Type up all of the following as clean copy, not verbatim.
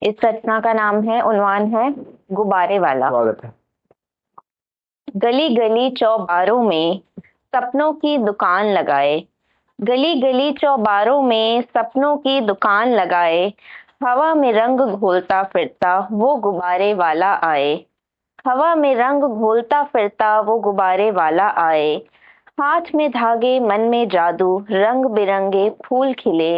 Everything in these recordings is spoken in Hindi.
इस रचना का नाम है, उन्वान है गुब्बारे वाला। स्वागत है। गली गली चौबारों में सपनों की दुकान लगाए, गली गली चौबारों में सपनों की दुकान लगाए, हवा में रंग घोलता फिरता वो गुब्बारे वाला आए, हवा में रंग घोलता फिरता वो गुब्बारे वाला आए। हाथ में धागे मन में जादू रंग बिरंगे फूल खिले,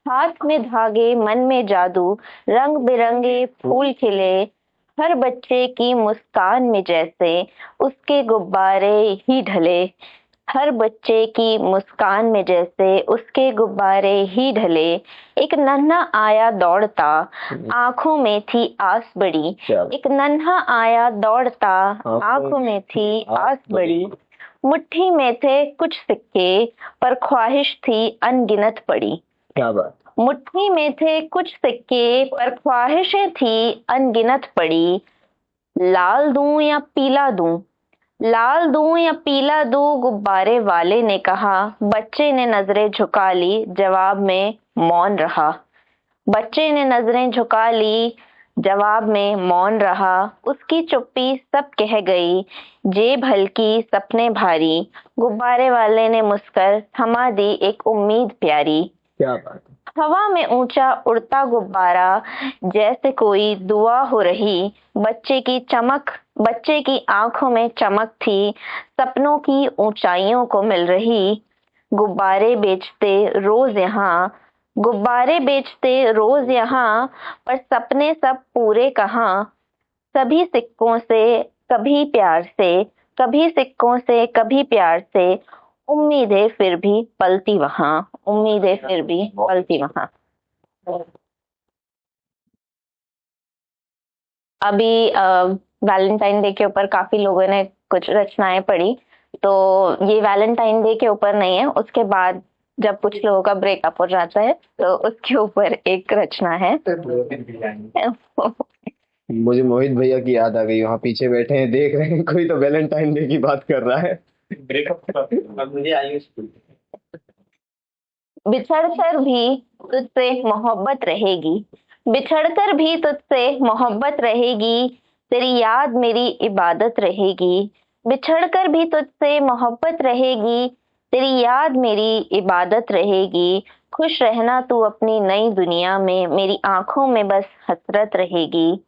हाथ में धागे मन में जादू रंग बिरंगे फूल खिले, हर बच्चे की मुस्कान में जैसे उसके गुब्बारे ही ढले, हर बच्चे की मुस्कान में जैसे उसके गुब्बारे ही ढले। एक नन्हा आया दौड़ता, आंखों में थी आस बड़ी, एक नन्हा आया दौड़ता, आंखों में थी आस बड़ी, मुट्ठी में थे कुछ सिक्के पर ख्वाहिश थी अनगिनत पड़ी। क्या बात। मुट्ठी में थे कुछ सिक्के पर ख्वाहिशें थी अनगिनत पड़ी। लाल दूं या पीला दूं, लाल दूं या पीला दूं, गुब्बारे वाले ने कहा। बच्चे ने नजरें झुका ली, जवाब में मौन रहा, बच्चे ने नजरें झुका ली, जवाब में मौन रहा। उसकी चुप्पी सब कह गई, जेब हल्की सपने भारी, गुब्बारे वाले ने मुस्कर थमा दी एक उम्मीद प्यारी। क्या बात है। हवा में ऊंचा उड़ता गुब्बारा, जैसे कोई दुआ हो रही, बच्चे की चमक, बच्चे की आंखों में चमक थी, सपनों की ऊंचाइयों को मिल रही। गुब्बारे बेचते रोज यहाँ, गुब्बारे बेचते रोज यहाँ, पर सपने सब पूरे कहाँ। सभी सिक्कों से कभी प्यार से, कभी सिक्कों से कभी प्यार से, उम्मीदें फिर भी पलती वहां, उम्मीदें फिर भी पलती वहां। अभी वैलेंटाइन डे के ऊपर काफी लोगों ने कुछ रचनाएं पढ़ी, तो ये वैलेंटाइन डे के ऊपर नहीं है, उसके बाद जब कुछ लोगों का ब्रेकअप हो जाता है तो उसके ऊपर एक रचना है। मुझे मोहित भैया की याद आ गई, वहाँ पीछे बैठे हैं, देख रहे हैं, कोई तो वैलेंटाइन डे की बात कर रहा है। ब्रेकअप अब मुझे आई स्कूल। बिछड़कर भी तुझसे मोहब्बत रहेगी, बिछड़कर भी तुझसे मोहब्बत रहेगी, तेरी याद मेरी इबादत रहेगी, बिछड़कर भी तुझसे मोहब्बत रहेगी, तेरी याद मेरी इबादत रहेगी। खुश रहना तू अपनी नई दुनिया में, मेरी आंखों में बस हसरत रहेगी।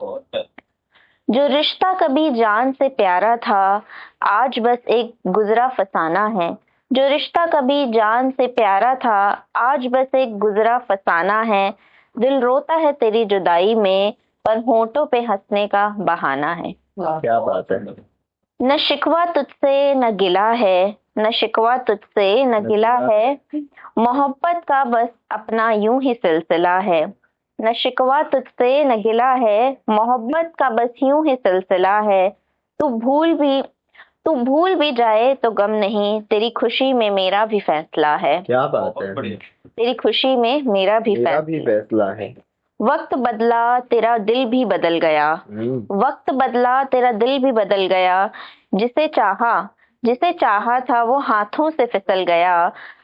जो रिश्ता कभी जान से प्यारा था, आज बस एक गुजरा फसाना है, जो रिश्ता कभी जान से प्यारा था, आज बस एक गुजरा फसाना है। दिल रोता है तेरी जुदाई में, पर होंठों पे हंसने का बहाना है। क्या बात है। न शिकवा तुझसे न गिला है, न शिकवा तुझसे न गिला है, मोहब्बत का बस अपना यूं ही सिलसिला है। न शिकवा तुझसे न गिला है, मोहब्बत का बस यूं ही सिलसिला है। तू भूल भी, तू भूल भी जाए तो गम नहीं, तेरी खुशी में मेरा भी फैसला है। क्या बात है। तेरी खुशी में मेरा भी फैसला है। वक्त बदला तेरा दिल भी बदल गया, वक्त बदला तेरा दिल भी बदल गया, जिसे चाहा, जिसे चाहा था वो हाथों से फिसल गया।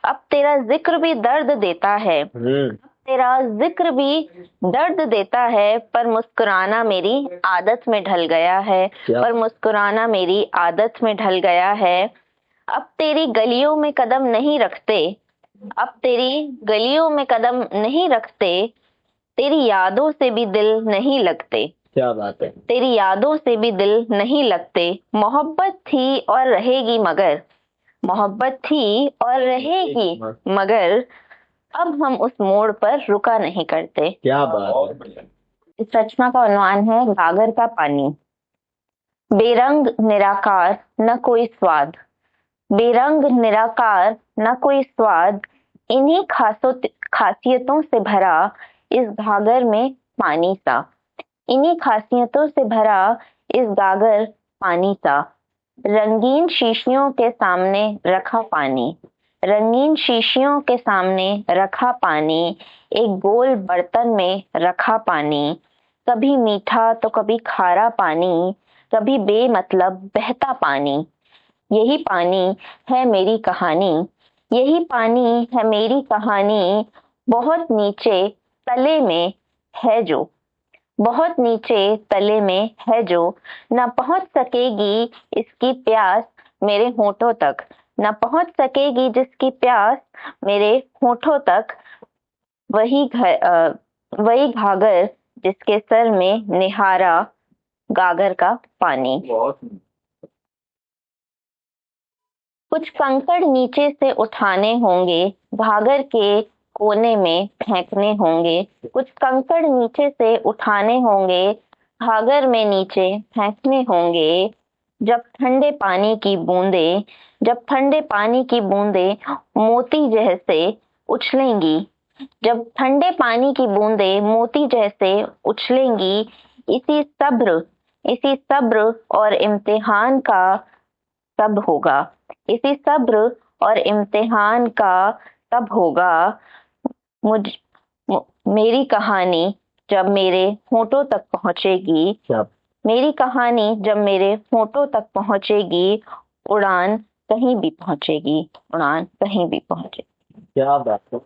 अब तेरा जिक्र भी दर्द देता है, तेरा जिक्र भी दर्द देता है, पर मुस्कुराना मेरी आदत में ढल गया है, पर मुस्कुराना मेरी आदत में ढल गया है। अब तेरी गलियों में कदम नहीं रखते, अब तेरी गलियों में कदम नहीं रखते, तेरी यादों से भी दिल नहीं लगते। क्या बात है। तेरी यादों से भी दिल नहीं लगते। मोहब्बत थी और रहेगी मगर, मोहब्बत थी और रहेगी मगर, अब हम उस मोड़ पर रुका नहीं करते। क्या बात है। इस रचना का उन्वान है गागर का पानी। बेरंग निराकार न कोई स्वाद, बेरंग निराकार न कोई स्वाद, इन्हीं खासियतों से भरा इस घाघर में पानी सा, इन्हीं खासियतों से भरा इस गागर पानी सा। रंगीन शीशियों के सामने रखा पानी, रंगीन शीशियों के सामने रखा पानी, एक गोल बर्तन में रखा पानी। कभी मीठा तो कभी खारा पानी, कभी बेमतलब बहता पानी। यही पानी है मेरी कहानी, यही पानी है मेरी कहानी, बहुत नीचे तले में है जो, बहुत नीचे तले में है जो, न पहुंच सकेगी इसकी प्यास मेरे होठों तक, न पहुंच सकेगी जिसकी प्यास मेरे होठों तक। वही घाघर जिसके सर में निहारा गागर का पानी। कुछ कंकड़ नीचे से उठाने होंगे, घाघर के कोने में फेंकने होंगे। कुछ कंकड़ नीचे से उठाने होंगे, घाघर में नीचे फेंकने होंगे। जब ठंडे पानी की बूंदें, जब ठंडे पानी की बूंदें मोती जैसे उछलेंगी, जब ठंडे पानी की बूंदें मोती जैसे उछलेंगी। इसी सब्र, इसी सब्र और इम्तिहान का तब होगा, इसी सब्र और इम्तिहान का तब होगा। मुझ मेरी कहानी जब मेरे होठों तक पहुंचेगी, मेरी कहानी जब मेरे होठों तक पहुंचेगी, उड़ान कहीं भी पहुंचेगी, उड़ान कहीं भी पहुंचेगी। क्या बात है।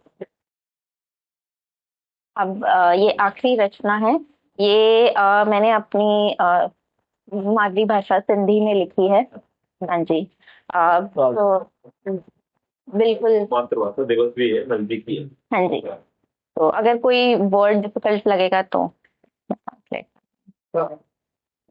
अब ये आखिरी रचना है। ये मैंने अपनी मातृभाषा सिंधी में लिखी है। हाँ जी। तो बिल्कुल मातृभाषा दिवस भी है, नजदीकी है। हाँ जी। तो अगर कोई वर्ड डिफिकल्ट लगेगा तो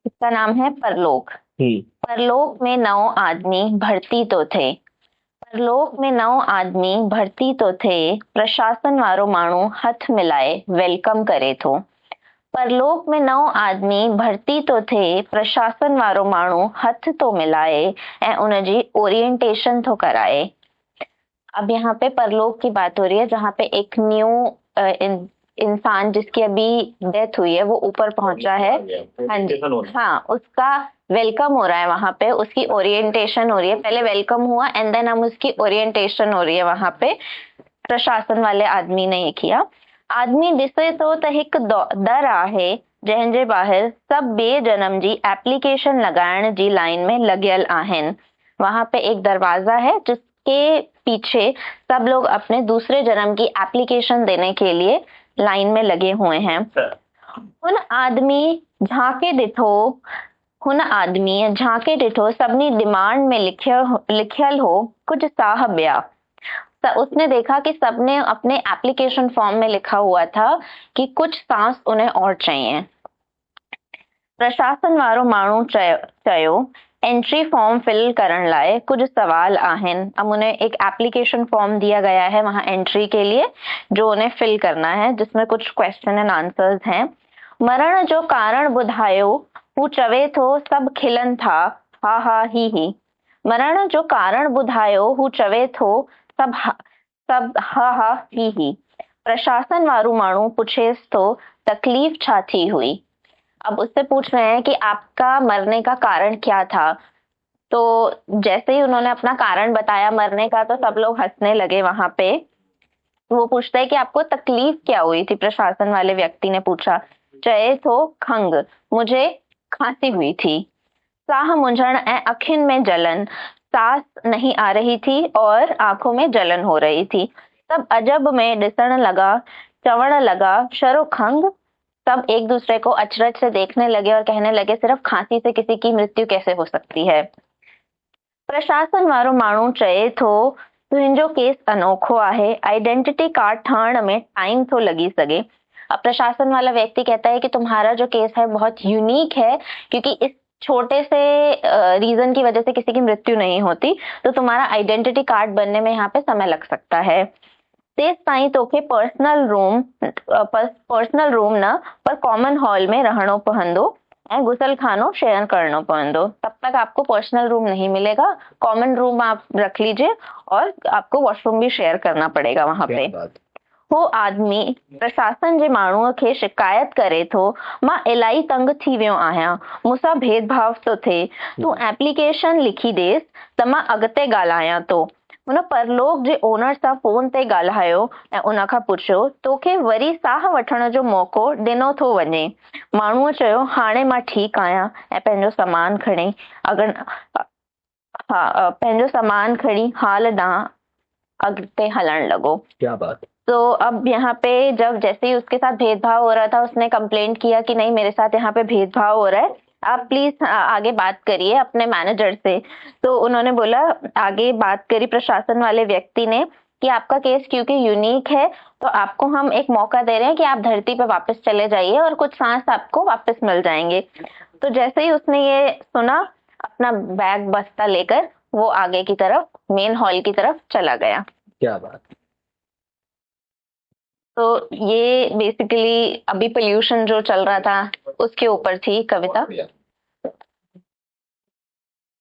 इसका नाम है परलोक। परलोक में 9 आदमी भर्ती तो थे, परलोक में 9 आदमी भर्ती तो थे, प्रशासन वारो माण्हू हथ मिलाए वेलकम करे थो। परलोक में 9 आदमी भर्ती तो थे, प्रशासन वारो माण्हू हथ तो मिलाए ऐं उनजी ओरिएंटेशन तो कराए। अब यहाँ पे परलोक की बात हो रही है, जहाँ पे एक न्यू इंसान जिसकी अभी डेथ हुई है वो ऊपर पहुंचा है। हाँ जी, हाँ, उसका वेलकम हो रहा है वहां पे, उसकी ओरिएंटेशन हो रही है। पहले वेलकम हुआ एंड देन हम उसकी ओरिएंटेशन हो रही है वहां पे। प्रशासन वाले आदमी ने ये किया। आदमी ॾिसे थो त हिकु दर आहे जंहिंजे ॿाहिरि सभु ॿिए जन्म जी एप्लीकेशन लॻाइण जी लाइन में लॻियल आहिनि। वहां पे एक दरवाजा है जिसके पीछे सब लोग अपने दूसरे जन्म की एप्लीकेशन देने के लिए लाइन में लगे हुए हैं। हुन आदमी झांके ॾिठो, हुन आदमी झांके ॾिठो सभिनी डिमांड में लिखियल हो कुछ साह ॿिया। उसने देखा कि सबने अपने एप्लीकेशन फॉर्म में लिखा हुआ था कि कुछ सांस उन्हें और चाहिए। प्रशासन वारो माण्हू चयो एंट्री फॉर्म फिल करण लाइ कुछ सवाल आहिनि। अब उन्हें एक एप्लीकेशन फॉर्म दिया गया है वहां एंट्री के लिए, जो उन्हें फिल करना है, जिसमें कुछ क्वेश्चन एंड आंसर्स हैं। मरण जो कारण ॿुधायो, हू चवे थो सभु खिलनि था हा हा ही। मरण जो कारण ॿुधायो, हू चवे थो सब हा हा ही। प्रशासन वारो माण्हू पुछेस तो तकलीफ छा थी हुई। अब उससे पूछ रहे हैं कि आपका मरने का कारण क्या था। तो जैसे ही उन्होंने अपना कारण बताया मरने का, तो सब लोग हंसने लगे वहां पे। वो पूछता है कि आपको तकलीफ क्या हुई थी। प्रशासन वाले व्यक्ति ने पूछा, चए थो खंग, मुझे खांसी हुई थी, साह मुंझण ऐं अखियुनि में जलन, सांस नहीं आ रही थी और आंखों में जलन हो रही थी। सब अजब में ॾिसण लगा, चवण लगा शरो खंग। सब एक दूसरे को अचरज से देखने लगे और कहने लगे सिर्फ खांसी से किसी की मृत्यु कैसे हो सकती है। प्रशासन वारो माण्हू चए थो तुंहिंजो केस अनोखो आहे, आइडेंटिटी कार्ड ठहण में टाइम तो लगी सके। अब प्रशासन वाला व्यक्ति कहता है कि तुम्हारा जो केस है बहुत यूनिक है, क्योंकि इस छोटे से रीजन की वजह से किसी की मृत्यु नहीं होती, तो तुम्हारा आइडेंटिटी कार्ड बनने में यहाँ पे समय लग सकता है। तेज ताईं तोखे पर्सनल रूम न पर कॉमन हॉल में रहणो पवंदो ऐं गुसल खानो शेयर करणो पवंदो। तब तक आपको पर्सनल रूम नहीं मिलेगा, कॉमन रूम आप रख लीजिए और आपको वॉशरूम भी शेयर करना पड़ेगा वहां पे। वो आदमी प्रशासन जे माण्हूअ खे शिकायत करे थो, मां इलाही तंग थी वियो आहियां, मूंसां भेदभाव थो थिए, तूं एप्लीकेशन लिखी ॾेस त मां अॻिते ॻाल्हायां थो। हुन परलोक जे ओनर सां फोन ते ॻाल्हायो ऐं उन खां पुछियो तोखे वरी साह वठण जो मौक़ो ॾिनो थो वञे। माण्हूअ चयो हाणे मां ठीकु आहियां ऐं पंहिंजो सामान खणी पंहिंजो सामान खणी हाल ॾांहुं अॻिते हलण लॻो। क्या बात। तो अब यहाँ पे जब जैसे ही उसके साथ भेदभाव हो रहा था, उसने कंप्लेंट किया कि नहीं, मेरे साथ यहाँ पे भेदभाव हो रहा है, आप प्लीज आगे बात करिए अपने मैनेजर से। तो उन्होंने बोला, आगे बात करी प्रशासन वाले व्यक्ति ने कि आपका केस क्योंकि यूनिक है, तो आपको हम एक मौका दे रहे हैं कि आप धरती पे वापस चले जाइए और कुछ सांस आपको वापस मिल जाएंगे। तो जैसे ही उसने ये सुना, अपना बैग बस्ता लेकर वो आगे की तरफ, मेन हॉल की तरफ चला गया। क्या बात। तो ये बेसिकली अभी पोल्यूशन जो चल रहा था उसके ऊपर थी कविता।